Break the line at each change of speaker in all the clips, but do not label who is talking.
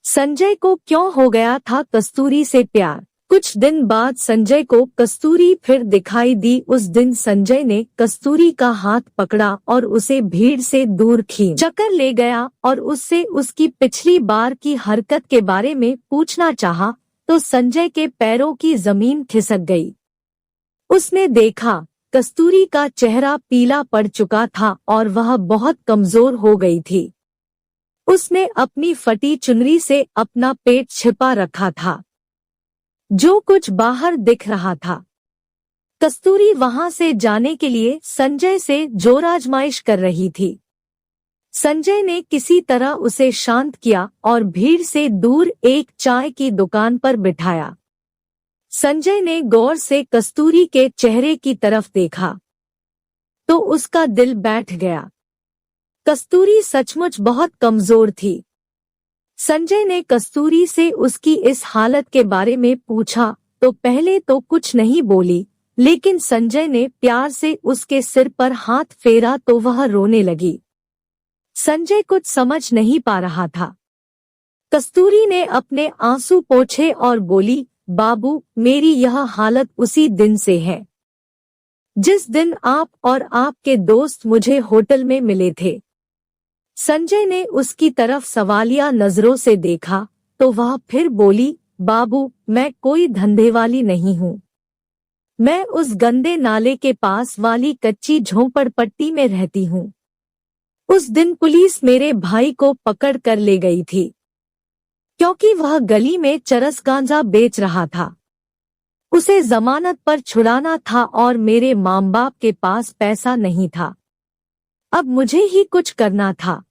संजय को क्यों हो गया था कस्तूरी से प्यार। कुछ दिन बाद संजय को कस्तूरी फिर दिखाई दी। उस दिन संजय ने कस्तूरी का हाथ पकड़ा और उसे भीड़ से दूर खींच कर ले गया और उससे उसकी पिछली बार की हरकत के बारे में पूछना चाहा तो संजय के पैरों की जमीन खिसक गई। उसने देखा कस्तूरी का चेहरा पीला पड़ चुका था और वह बहुत कमजोर हो गई थी। उसने अपनी फटी चुनरी से अपना पेट छिपा रखा था, जो कुछ बाहर दिख रहा था। कस्तूरी वहां से जाने के लिए संजय से जोर आजमाइश कर रही थी। संजय ने किसी तरह उसे शांत किया और भीड़ से दूर एक चाय की दुकान पर बिठाया। संजय ने गौर से कस्तूरी के चेहरे की तरफ देखा तो उसका दिल बैठ गया। कस्तूरी सचमुच बहुत कमजोर थी। संजय ने कस्तूरी से उसकी इस हालत के बारे में पूछा तो पहले तो कुछ नहीं बोली, लेकिन संजय ने प्यार से उसके सिर पर हाथ फेरा तो वह रोने लगी। संजय कुछ समझ नहीं पा रहा था। कस्तूरी ने अपने आंसू पोंछे और बोली, बाबू, मेरी यह हालत उसी दिन से है जिस दिन आप और आपके दोस्त मुझे होटल में मिले थे। संजय ने उसकी तरफ सवालिया नजरों से देखा तो वह फिर बोली, बाबू, मैं कोई धंधे वाली नहीं हूँ। मैं उस गंदे नाले के पास वाली कच्ची झोंपड़पट्टी में रहती हूँ। उस दिन पुलिस मेरे भाई को पकड़ कर ले गई थी क्योंकि वह गली में चरस गांजा बेच रहा था। उसे जमानत पर छुड़ाना था और मेरे माँ बाप के पास पैसा नहीं था। अब मुझे ही कुछ करना था।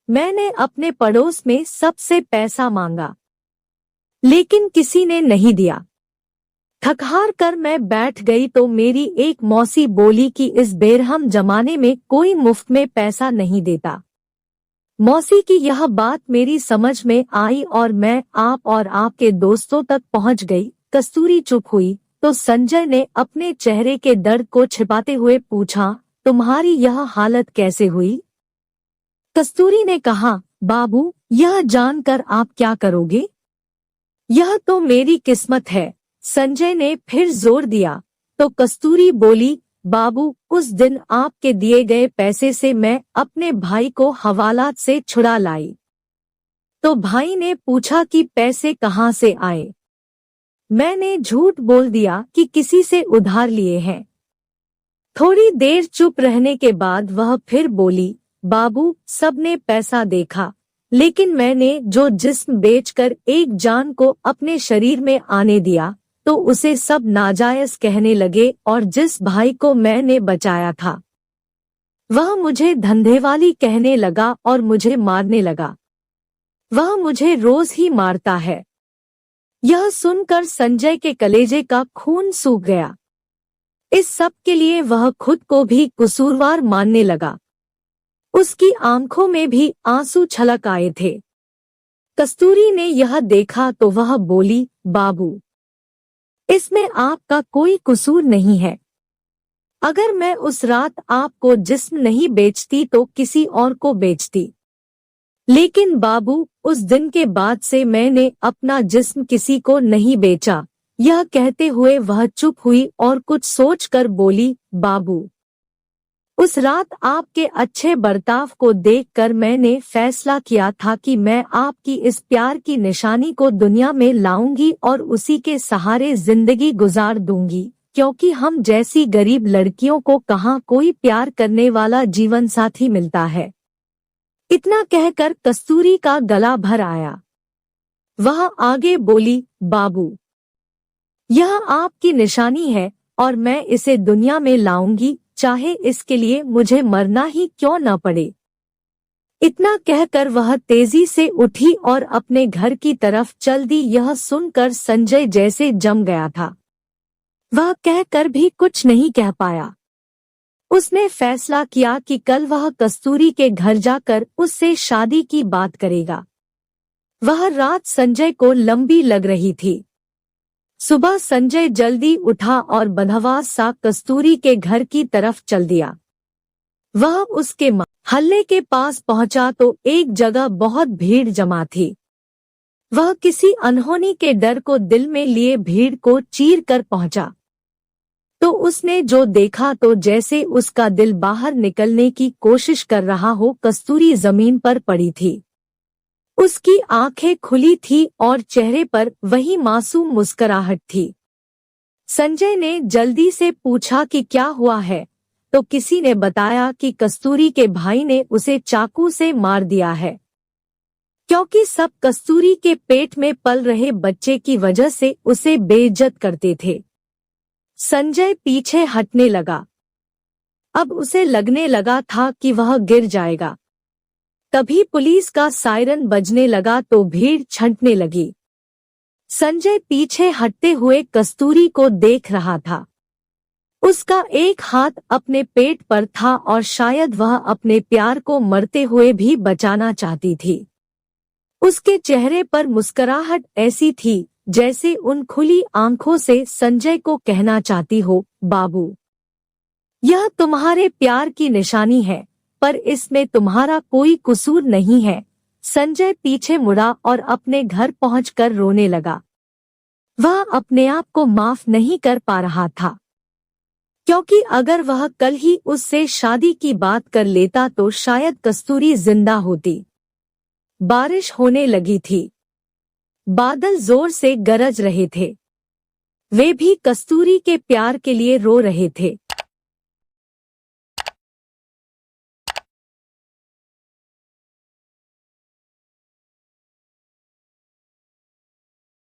मैंने अपने पड़ोस में सबसे पैसा मांगा, लेकिन किसी ने नहीं दिया। थक-हार कर मैं बैठ गई तो मेरी एक मौसी बोली कि इस बेरहम जमाने में कोई मुफ्त में पैसा नहीं देता। मौसी की यह बात मेरी समझ में आई और मैं आप और आपके दोस्तों तक पहुंच गई। कस्तूरी चुप हुई तो संजय ने अपने चेहरे के दर्द को छिपाते हुए पूछा, तुम्हारी यह हालत कैसे हुई? कस्तूरी ने कहा, बाबू, यह जानकर आप क्या करोगे? यह तो मेरी किस्मत है। संजय ने फिर जोर दिया तो कस्तूरी बोली, बाबू, उस दिन आपके दिए गए पैसे से मैं अपने भाई को हवालात से छुड़ा लाई। तो भाई ने पूछा कि पैसे कहाँ से आए। मैंने झूठ बोल दिया कि किसी से उधार लिए हैं। थोड़ी देर चुप रहने के बाद वह फिर बोली, बाबू, सबने पैसा देखा, लेकिन मैंने जो जिस्म बेचकर एक जान को अपने शरीर में आने दिया तो उसे सब नाजायज कहने लगे और जिस भाई को मैंने बचाया था वह मुझे धंधेवाली कहने लगा और मुझे मारने लगा। वह मुझे रोज ही मारता है। यह सुनकर संजय के कलेजे का खून सूख गया। इस सब के लिए वह खुद को भी कसूरवार मानने लगा। उसकी आंखों में भी आंसू छलक आए थे। कस्तूरी ने यह देखा तो वह बोली, बाबू, इसमें आपका कोई कसूर नहीं है। अगर मैं उस रात आपको जिस्म नहीं बेचती तो किसी और को बेचती, लेकिन बाबू, उस दिन के बाद से मैंने अपना जिस्म किसी को नहीं बेचा। यह कहते हुए वह चुप हुई और कुछ सोचकर बोली, बाबू, उस रात आपके अच्छे बर्ताव को देखकर मैंने फैसला किया था कि मैं आपकी इस प्यार की निशानी को दुनिया में लाऊंगी और उसी के सहारे जिंदगी गुजार दूंगी, क्योंकि हम जैसी गरीब लड़कियों को कहाँ कोई प्यार करने वाला जीवन साथी मिलता है। इतना कहकर कस्तूरी का गला भर आया। वह आगे बोली, बाबू, यह आपकी निशानी है और मैं इसे दुनिया में लाऊंगी, चाहे इसके लिए मुझे मरना ही क्यों न पड़े। इतना कहकर वह तेजी से उठी और अपने घर की तरफ चल दी। यह सुनकर संजय जैसे जम गया था। वह कहकर भी कुछ नहीं कह पाया। उसने फैसला किया कि कल वह कस्तूरी के घर जाकर उससे शादी की बात करेगा। वह रात संजय को लंबी लग रही थी। सुबह संजय जल्दी उठा और बदहवास सा कस्तूरी के घर की तरफ चल दिया। वह उसके हल्ले के पास पहुंचा तो एक जगह बहुत भीड़ जमा थी। वह किसी अनहोनी के डर को दिल में लिए भीड़ को चीर कर पहुंचा। तो उसने जो देखा तो जैसे उसका दिल बाहर निकलने की कोशिश कर रहा हो। कस्तूरी जमीन पर पड़ी थी। उसकी आंखें खुली थी और चेहरे पर वही मासूम मुस्कुराहट थी। संजय ने जल्दी से पूछा कि क्या हुआ है, तो किसी ने बताया कि कस्तूरी के भाई ने उसे चाकू से मार दिया है, क्योंकि सब कस्तूरी के पेट में पल रहे बच्चे की वजह से उसे बेइज्जत करते थे। संजय पीछे हटने लगा। अब उसे लगने लगा था कि वह गिर जाएगा। तभी पुलिस का सायरन बजने लगा तो भीड़ छंटने लगी। संजय पीछे हटते हुए कस्तूरी को देख रहा था। उसका एक हाथ अपने पेट पर था और शायद वह अपने प्यार को मरते हुए भी बचाना चाहती थी। उसके चेहरे पर मुस्कुराहट ऐसी थी जैसे उन खुली आंखों से संजय को कहना चाहती हो, बाबू, यह तुम्हारे प्यार की निशानी है, पर इसमें तुम्हारा कोई कसूर नहीं है। संजय पीछे मुड़ा और अपने घर पहुंचकर रोने लगा। वह अपने आप को माफ नहीं कर पा रहा था, क्योंकि अगर वह कल ही उससे शादी की बात कर लेता तो शायद कस्तूरी जिंदा होती। बारिश होने लगी थी। बादल जोर से गरज रहे थे। वे भी कस्तूरी के प्यार के लिए रो रहे थे।